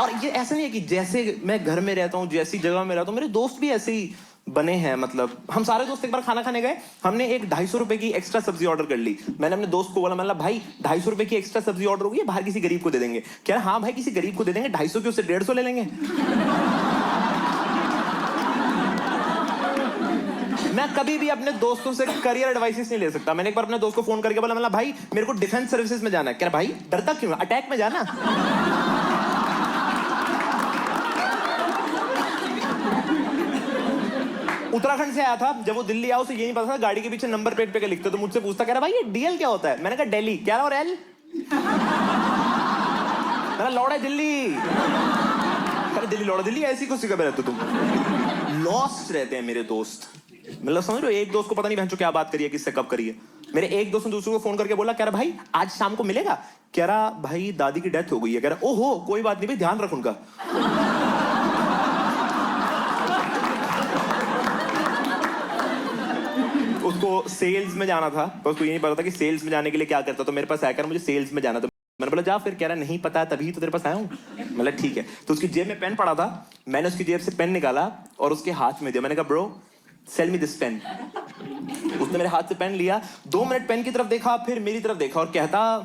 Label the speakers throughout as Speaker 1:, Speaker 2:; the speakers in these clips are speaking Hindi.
Speaker 1: और ये ऐसा नहीं है कि जैसे मैं घर में रहता हूँ, जैसी जगह में रहता हूँ, मेरे दोस्त भी ऐसे ही बने हैं। मतलब हम सारे दोस्त एक बार खाना खाने गए, हमने एक 250 रुपए की एक्स्ट्रा सब्जी ऑर्डर कर ली। मैंने अपने दोस्त को बोला, मैंने भाई 250 रुपए की एक्स्ट्रा सब्जी ऑर्डर होगी, बाहर किसी गरीब को दे देंगे। क्या हाँ भाई किसी गरीब को दे देंगे, 250 की उससे 150 ले लेंगे। मैं कभी भी अपने दोस्तों से करियर एडवाइसेस नहीं ले सकता। मैंने एक बार अपने दोस्त को फोन करके बोला, भाई मेरे को डिफेंस सर्विसेज में जाना है। क्या भाई डरता क्यों, अटैक में जाना। उत्तराखंड से आया था, जब वो दिल्ली आया उसे ये नहीं पता था गाड़ी के पीछे नंबर प्लेट पे क्या लिखते, तो मुझसे पूछता, कह रहा भाई ये डीएल क्या होता है। मैंने कहा दिल्ली। क्या और एल, मेरा लौड़ा दिल्ली। अरे दिल्ली लौड़ा दिल्ली, ऐसी कुछ जगह पे रहते तुम। लॉस्ट रहते हैं मेरे दोस्त। मतलब समझ लो, एक दोस्त को पता नहीं बहन क्या बात करिए, किससे कब करिए। मेरे एक दोस्त ने दूसरे को फोन करके बोला, कह रहा भाई आज शाम को मिलेगा। कह रहा भाई दादी की डेथ हो गई है। कह रहा ओहो कोई बात नहीं भाई, ध्यान रख उनका। उसको सेल्स में जाना था, तो उसको ये नहीं पता था कि सेल्स में जाने के लिए क्या करता। तो मेरे पास आकर मुझे सेल्स में जाना था। मैंने बोला जा फिर। कह रहा नहीं पता है, तभी तो तेरे पास आया हूँ। मतलब ठीक है। तो उसकी जेब में पेन पड़ा था, मैंने उसकी जेब से पेन निकाला और उसके हाथ में दिया। मैंने कहा bro sell me this pen. उसने मेरे हाथ से पेन लिया, 2 मिनट पेन की तरफ देखा, फिर मेरी तरफ देखा और कहता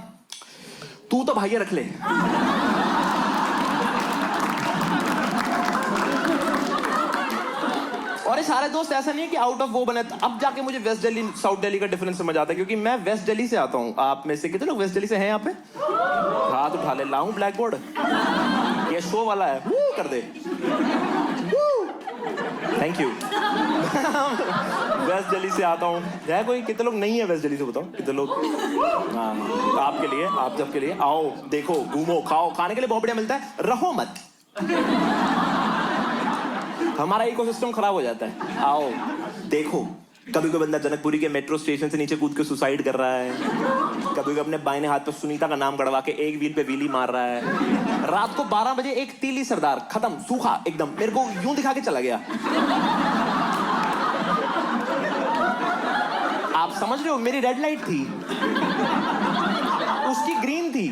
Speaker 1: तू तो भाई रख ले। और ये सारे दोस्त ऐसा नहीं है कि आउट ऑफ वो बने। अब जाके मुझे वेस्ट दिल्ली साउथ दिल्ली का डिफरेंस समझ आता है, क्योंकि मैं वेस्ट दिल्ली से आता हूँ। आप में से कितने लोग वेस्ट दिल्ली से हैं यहाँ पे? हाथ उठा ले, लाऊं ब्लैक बोर्ड? ये शो वाला है, कर दे। Thank you. वेस्ट दिल्ली से आता हूँ। है कोई, कितने लोग नहीं है वेस्ट दिल्ली से, बताओ कितने लोग? हाँ, आपके लिए, आप सबके लिए। आओ देखो, घूमो, खाओ, खाने के लिए बहुत बढ़िया मिलता है, रहो मत। हमारा इकोसिस्टम खराब हो जाता है। आओ देखो, कभी कोई बंदा जनकपुरी के मेट्रो स्टेशन से नीचे कूद के सुसाइड कर रहा है, कभी अपने बाएं हाथ पर सुनीता का नाम गड़वा के एक व्हील पे व्हीली मार रहा है। रात को 12 बजे एक तीली सरदार खत्म, सूखा एकदम, मेरे को यूं दिखा के चला गया। आप समझ रहे हो, मेरी रेड लाइट थी, उसकी ग्रीन थी।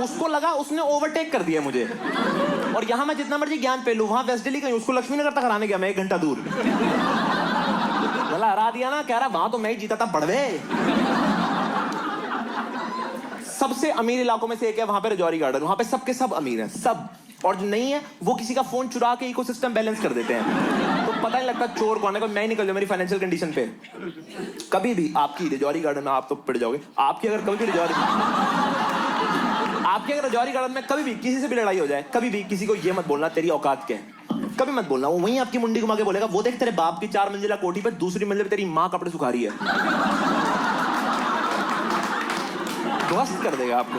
Speaker 1: उसको लगा उसने ओवरटेक कर दिया मुझे, और यहां मैं जितना मर्जी ज्ञान पे लूं, वहां वेस्ट दिल्ली कहीं उसको लक्ष्मी नगर तक हराने गया मैं 1 घंटा दूर। हरा दिया ना। कह रहा वहां तो मैं ही जीता था बड़वे। सबसे अमीर इलाकों में से एक है वहां पे रजौरी गार्डन। वहां पे सबके सब अमीर हैं, सब। और जो नहीं है वो किसी का फोन चुरा के इकोसिस्टम बैलेंस कर देते हैं। तो पता नहीं लगता चोर कौन है। मैं ही निकल जाऊं मेरी फाइनेंशियल कंडीशन पे। कभी भी आपकी रजौरी गार्डन में आप तो पिट जाओगे। आपकी अगर कभी भी रजौरी गार्डन में कभी भी किसी से भी लड़ाई हो जाए, कभी भी किसी को ये मत बोलना तेरी औकात क्या है, कभी मत बोलना। वो वहीं आपकी मुंडी घुमा के बोलेगा, वो देख तेरे बाप की 4 मंजिला कोठी पे दूसरी मंजिल पे तेरी माँ कपड़े सुखा रही है। ध्वस्त कर देगा आपको।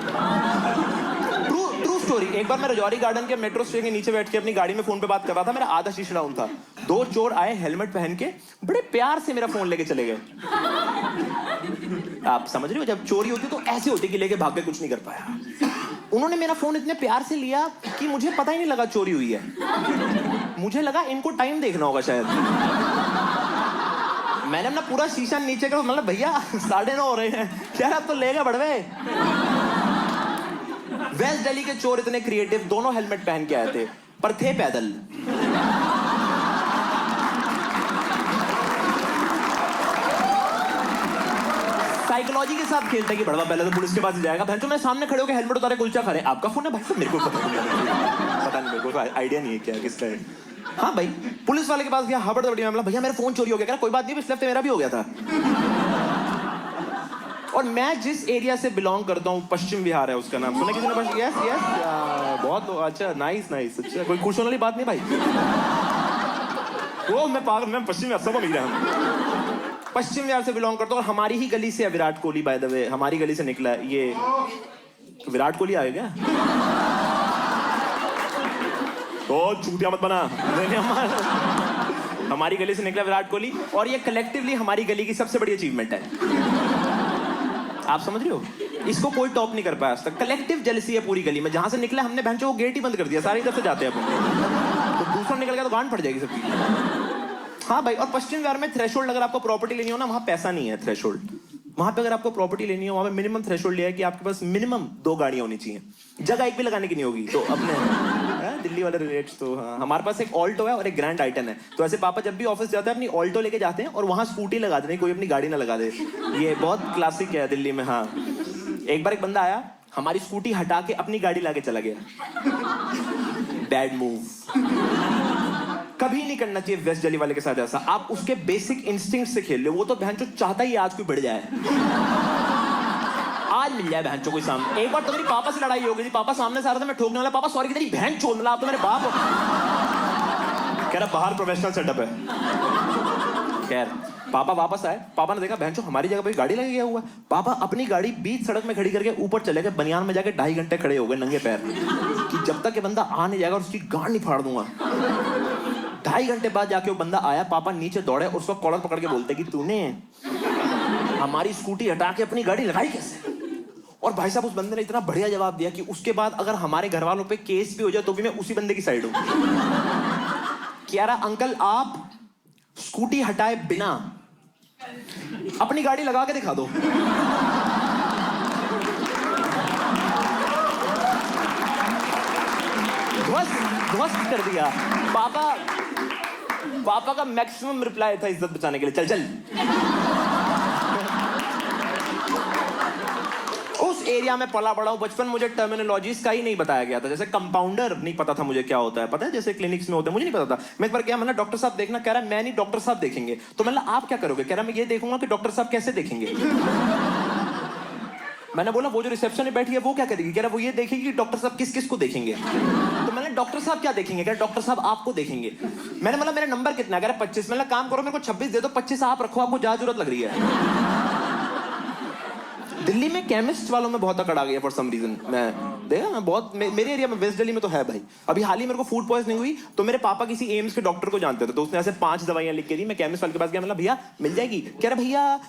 Speaker 1: True story. एक बार मैं रजौरी गार्डन के मेट्रो स्टेशन के नीचे बैठ के अपनी गाड़ी में फोन पे बात कर रहा था। मेरा आधा शीशा डाउन था। 2 चोर आए हेलमेट पहन के, बड़े प्यार से मेरा फोन लेके चले गए। आप समझ रहे हो, जब चोरी होती तो ऐसे होती कि लेके भाग के कुछ नहीं कर पाया। उन्होंने मेरा फोन इतने प्यार से लिया कि मुझे पता ही नहीं लगा चोरी हुई है। मुझे लगा इनको टाइम देखना होगा शायद। मैंने अपना पूरा शीशा नीचे कर, मतलब भैया 9:30 हो रहे हैं, क्या अब तो लेगा बढ़वे। वेस्ट दिल्ली के चोर इतने क्रिएटिव, दोनों हेलमेट पहन के आए थे पर थे पैदल। साइकोलॉजी के साथ खेलते कि बड़वा पहले तो पुलिस के पास जाएगा। बहन तो मैं सामने खड़े होकर हेलमेट उतारे कुलचा खा रहे, आपका फोन है भाई साहब? मेरे को पता नहीं, मेरे को आइडिया नहीं है क्या किसका है। हाँ भाई, पुलिस वाले के पास गया, हबड़दबड़ी मामला, भैया मेरा फोन चोरी हो गया। कह रहा कोई बात नहीं, इस हफ्ते मेरा भी हो गया था। और मैं जिस एरिया से बिलोंग करता हूँ, पश्चिम बिहार है उसका नाम, सुना किसी ने? यस यस, बहुत अच्छा, नाइस। अच्छा, कोई खुश होने वाली बात नहीं भाई। वो मैं पागल, मैं पश्चिम बिहार, सब अमीर है। पश्चिम बिहार से बिलोंग करता हूँ और हमारी ही गली से है Virat Kohli. By the way हमारी गली से निकला है ये। विराट कोहली आ गया क्या? तो चूतिया मत बना। हमारी गली से निकला विराट कोहली, और ये कलेक्टिवली हमारी गली की सबसे बड़ी अचीवमेंट है। आप समझ रहे हो, इसको कोई टॉप नहीं कर पाया आज तक। कलेक्टिव जेलसी है पूरी गली में। जहां से निकला हमने बहन वो गेट ही बंद कर दिया, सारी तरफ से जाते हैं अपन। तो दूसरा निकल गया तो गांड फट जाएगी सबकी। हाँ भाई, और पश्चिम बिहार में थ्रेशोल्ड, अगर आपको प्रॉपर्टी लेनी हो ना, वहां पैसा नहीं है थ्रेशोल्ड। वहां पे अगर आपको प्रॉपर्टी लेनी है, वहां पे मिनिमम थ्रेशोल्ड लिया है कि आपके पास मिनिमम 2 गाड़ियां होनी चाहिए, जगह एक भी लगाने की नहीं होगी। तो अपने दिल्ली वाले रिलेट्स तो हाँ, हमारे पास एक ऑल्टो है और एक ग्रैंड आइटन है। तो ऐसे पापा जब भी ऑफिस जाते हैं अपनी ऑल्टो लेके जाते हैं और वहां स्कूटी लगा देते हैं, कोई अपनी गाड़ी ना लगा दे। ये बहुत क्लासिक है दिल्ली में। हाँ, एक बार एक बंदा आया, हमारी स्कूटी हटा के अपनी गाड़ी लाके चला गया। Bad move. कभी नहीं करना चाहिए वेस्ट दिल्ली वाले के साथ ऐसा। आप उसके बेसिक इंस्टिंक्ट से खेल लो। वो तो बहन चो चाहता ही आज कोई बढ़ जाए, आज मिल जाए बहन चो कोई सामने। एक बार तो मेरी पापा से लड़ाई हो गई थी, पापा सामने से आ रहा था, मैं ठोकने वाला, पापा सॉरी की तेरी बहन चोद, मतलब आप तो मेरे बाप हो। कह रहा बाहर प्रोफेशनल सेटअप है। खैर पापा वापस आए, पापा ने देखा बहन चो हमारी जगह पे गाड़ी लगी गया हुआ है। पापा अपनी गाड़ी बीच सड़क में खड़ी करके ऊपर चले गए, बनियान में जाके 2.5 घंटे खड़े हो गए नंगे पैर कि जब तक ये बंदा आ नहीं जाएगा और उसकी गांड नहीं फाड़ दूंगा। 2.5 घंटे बाद जाके वो बंदा आया, पापा नीचे दौड़े और उसका कॉलर पकड़ के बोलते कि तूने हमारी स्कूटी हटा के अपनी गाड़ी लगाई कैसे? और भाई साहब उस बंदे ने इतना बढ़िया जवाब दिया कि उसके बाद अगर हमारे घर वालों पे केस भी हो जाए तो भी मैं उसी बंदे की साइड हूं। कह रहा अंकल आप स्कूटी हटाए बिना अपनी गाड़ी लगा के दिखा दो। ध्वस्त कर दिया। पापा का मैक्सिमम रिप्लाई था इज्जत बचाने के लिए, चल चल। उस एरिया में पला बड़ा हूं, बचपन मुझे टर्मिनोलॉजीज का ही नहीं बताया गया था। जैसे कंपाउंडर नहीं पता था मुझे क्या होता है, पता है जैसे क्लिनिक्स में होते हैं, मुझे नहीं पता था। मैं एक बार क्या, मतलब डॉक्टर साहब देखना, कह रहा मैं नहीं डॉक्टर साहब देखेंगे। तो मतलब आप क्या करोगे? कह रहा मैं ये देखूंगा कि डॉक्टर साहब कैसे देखेंगे। मैंने बोला वो जो रिसेप्शन में बैठी है वो क्या करेगी? कह रहा वो ये देखेगी कि डॉक्टर साहब किस किस को देखेंगे। तो मैंने डॉक्टर साहब क्या देखेंगे? कह रहा डॉक्टर साहब आपको देखेंगे। मैंने बोला मेरा नंबर कितना? कह रहा 25। मैंने काम करो मेरे को 26 दे दो, 25 आप रखो, आपको ज्यादा जरूरत लग रही है। दिल्ली में केमिस्ट वालों में बहुत अकड़ आ गई है फॉर सम रीजन। मैं देखा मैं बहुत मेरे एरिया में वेस्ट दिल्ली में तो है भाई। अभी हाल ही मेरे को फूड पॉइजनिंग हुई तो मेरे पापा किसी एम्स के डॉक्टर को जानते थे, तो उसने ऐसे 5 दवाइयां लिख के दी। मैं केमिस्ट वाले के पास गया, मतलब भैया मिल जाएगी? कह रहा भैया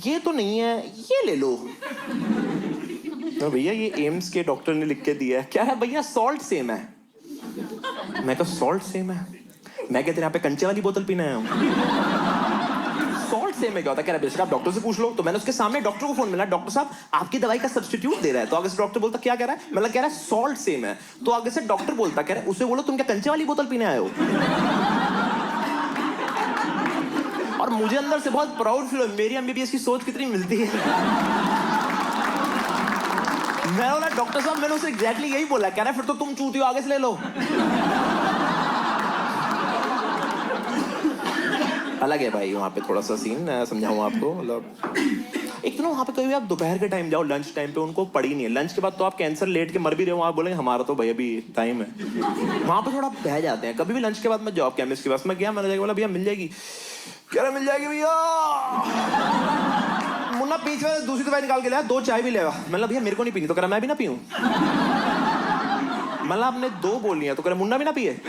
Speaker 1: ये तो नहीं है, ये ले लो। तो भैया ये एम्स के डॉक्टर ने लिख के दिया है। क्या है भैया? सॉल्ट सेम है। मैं कहा सॉल्ट सेम है? मैं कहते यहाँ पे कंचे वाली बोतल पीना है। सॉल्ट सेम में क्या होता है? कह रहा बेशक आप डॉक्टर से पूछ लो। तो मैंने उसके सामने डॉक्टर को फोन मिला, डॉक्टर साहब आपकी दवाई का सब्स्टिट्यूट दे रहा है। तो आगे से डॉक्टर बोलता क्या कह रहा है? मतलब कह रहा है सॉल्ट सेम है। तो आगे से डॉक्टर बोलता कह रहा है उसे बोलो तुम क्या कंचे वाली बोतल पीने आए हो? और मुझे अंदर से बहुत प्राउड फील हो, मेरी एमबीबीएस की सोच कितनी मिलती है। मैं बोला डॉक्टर साहब मैंने उसे एग्जैक्टली यही बोला। कह रहा है फिर तो तुम चूती हो, आगे से ले लो। अलग है भाई वहाँ पे थोड़ा सा सीन, समझाऊँ आपको। मतलब एक तो ना वहाँ पे कभी आप दोपहर के टाइम जाओ, लंच टाइम पे उनको पड़ी नहीं है। लंच के बाद तो आप कैंसर लेट के मर भी रहे हो, आप बोलेंगे हमारा तो भाई अभी टाइम है। वहाँ पे थोड़ा बह जाते हैं। कभी भी लंच के बाद मैं जॉब केमिस्ट के पास मैं गया, मैंने बोला भैया मिल जाएगी? कह रहा मिल जाएगी भैया। मुन्ना पीछे दूसरी दवाई निकाल के लाया, 2 चाय भी लेगा। मतलब भैया मेरे को नहीं पीनी। तो कह रहा मैं भी ना पीऊं। मतलब आपने 2 बोल लिया, तो कह रहा मुन्ना भी ना पिए।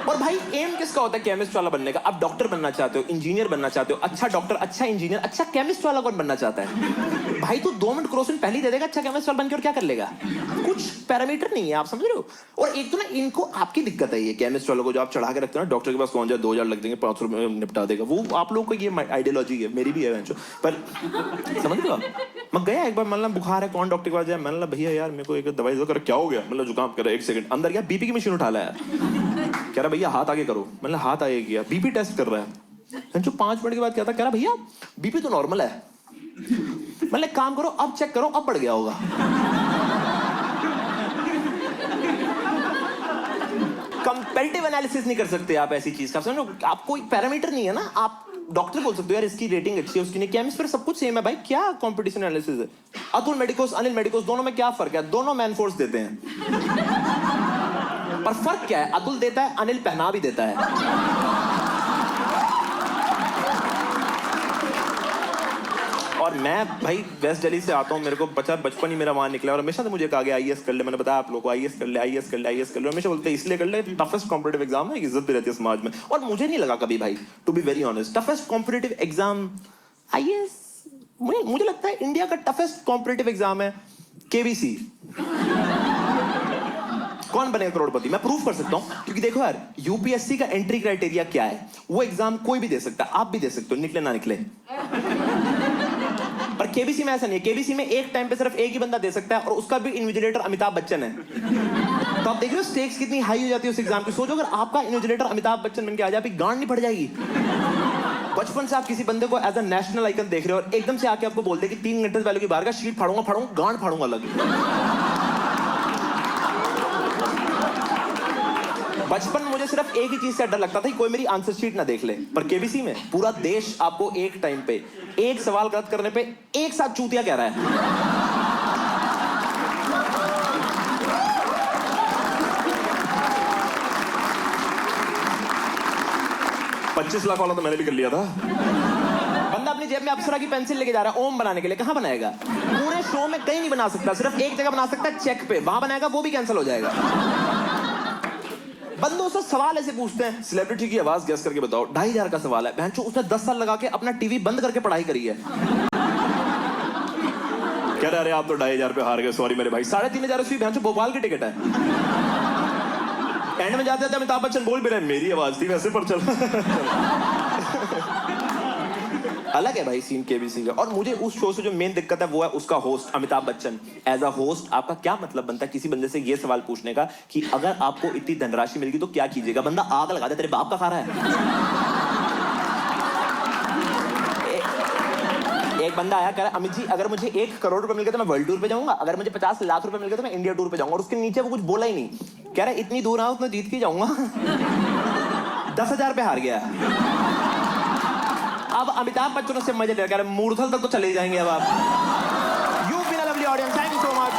Speaker 1: और भाई एम किसका होता है केमिस्ट वाला बनने का? आप डॉक्टर बनना चाहते हो, इंजीनियर बनना चाहते हो, अच्छा डॉक्टर, अच्छा इंजीनियर, अच्छा केमिस्ट वाला कौन बनना चाहता है? भाई तू 2 मिनट क्रॉसिंग पहले ही दे देगा, अच्छा केमिस्ट वाला बनकर क्या कर लेगा? कुछ पैरामीटर नहीं है, आप समझ रहे हो? और एक तो ना इनको आपकी दिक्कत है, ये केमिस्ट वालों को जो आप चढ़ा के रखते हो ना, डॉक्टर के पास कौन जाए 2000 लग देंगे, 500 रुपये में निपटा देगा। वो आप लोगों को ये आइडियोलॉजी है, मेरी भी है पर समझ लो। मैं गया एक बार, मतलब बुखार है, कौन डॉक्टर के पास जाए? मैंने बोला भैया यार मेरे को एक दवाई दो। कर क्या हो गया? मतलब जुकाम कर रहा है। 1 सेकंड अंदर गया, बीपी की मशीन उठा लाया। कह रहा भैया हाथ आगे करो। मतलब हाथ आगे किया, बीपी टेस्ट कर रहा है। जो 5 मिनट के बाद क्या था, कह रहा भैया बीपी तो नॉर्मल है। मतलब काम करो अब चेक करो, अब बढ़ गया होगा। कंपैरेटिव एनालिसिस नहीं कर सकते आप ऐसी चीज का, समझो आपको एक पैरामीटर नहीं है ना। आप डॉक्टर बोल सकते हो यार इसकी रेटिंग अच्छी है, उसकी नहीं। केमिस्ट पर सब कुछ सेम है भाई, क्या कंपटीशन एनालिसिस है? अतुल मेडिकोस, अनिल मेडिकोस, दोनों में क्या फर्क है? दोनों मैन फोर्स देते हैं, पर फर्क क्या है? अतुल देता है, अनिल पहना भी देता है। और मैं भाई वेस्ट दिल्ली से आता हूँ, मेरे को बचपन ही मेरा वहां निकला और हमेशा से मुझे कहा गया आईएएस कर ले। मैंने बताया आप लोगों को आईएएस कर ले, आईएएस कर ले, आईएएस कर ले। हमेशा बोलते हैं इसलिए कर ले, टफेस्ट कॉम्पिटिटिव एग्जाम है, इज्जत भी रहती है समाज में। और मुझे नहीं लगा कभी भाई, to be very honest, toughest competitive exam IAS. मुझे लगता है इंडिया का टफेस्ट कॉम्पिटिटिव एग्जाम है केबीसी। कौन बनेगा करोड़पति? मैं प्रूव कर सकता हूं, क्योंकि देखो यार, यूपीएससी का एंट्री क्राइटेरिया क्या है? वो एग्जाम कोई भी दे सकता है, आप भी दे सकते हो, निकले ना निकले। पर केबीसी में ऐसा नहीं है। केबीसी में एक टाइम पे सिर्फ एक ही बंदा दे सकता है, और उसका भी इन्विजिलेटर अमिताभ बच्चन है। तो आप देख रहे हो स्टेक्स कितनी हाई हो जाती है उस एग्जाम की। सोचो अगर आपका इन्विजिलेटर अमिताभ बच्चन बन के आ जाए, आपकी गांड नहीं फट जाएगी? बचपन से आप किसी बंदे को एज अ नेशनल आइकन देख रहे हो, और एकदम से आके आपको बोलते कि 3 घंटे पहले की बार का शीट फाड़ूंगा, गांड फाड़ूंगा अलग। बचपन में मुझे सिर्फ एक ही चीज से डर लगता था कि कोई मेरी आंसर शीट ना देख ले। पर केबीसी में पूरा देश आपको एक टाइम पे एक सवाल गलत करने पे एक साथ चूतिया कह रहा है। 25 लाख वाला तो मैंने भी कर लिया था। बंदा अपनी जेब में अप्सरा की पेंसिल लेके जा रहा है ओम बनाने के लिए, कहां बनाएगा? पूरे शो में कहीं नहीं बना सकता, सिर्फ एक जगह बना सकता है, चेक पे। वहां बनाएगा, वो भी कैंसिल हो जाएगा। बंदों से सवाल ऐसे पूछते हैं, सेलिब्रिटी की आवाज गेस करके बताओ। 2500 का सवाल है, बहनचो उसने 10 साल लगा के अपना टीवी बंद करके पढ़ाई करी है। कह रहे आप तो 2500 पे हार गए, सॉरी मेरे भाई। 3500 उसकी बहनचो भोपाल की टिकट है। एंड में जाते थे अमिताभ बच्चन बोल भी रहे, मेरी आवाज थी वैसे, पर चल। अलग है भाई सीन केबीसी का। और मुझे उस शो से जो मेन दिक्कत है वो है उसका host Amitabh Bachchan. As a host आपका क्या मतलब बनता है किसी बंदे से ये सवाल पूछने का कि अगर आपको इतनी धनराशि मिल गई तो क्या कीजिएगा? बंदा आग लगा दे, तेरे बाप का खा रहा है। एक बंदा आया कह रहा अमित जी अगर मुझे 1 करोड़ रुपए मिल गए तो मैं वर्ल्ड टूर पे जाऊंगा, अगर मुझे 50 लाख रुपए मिल गए तो मैं इंडिया टूर पे जाऊंगा। और उसके नीचे वो कुछ बोला ही नहीं। कह रहा इतनी दूर आओ उतना जीत के जाऊंगा। 10,000 पे हार गया। अब अमिताभ बच्चन से मजे ले रहे, मूर्थल तक तो चले जाएंगे अब आप। You been a lovely audience, thank you so much.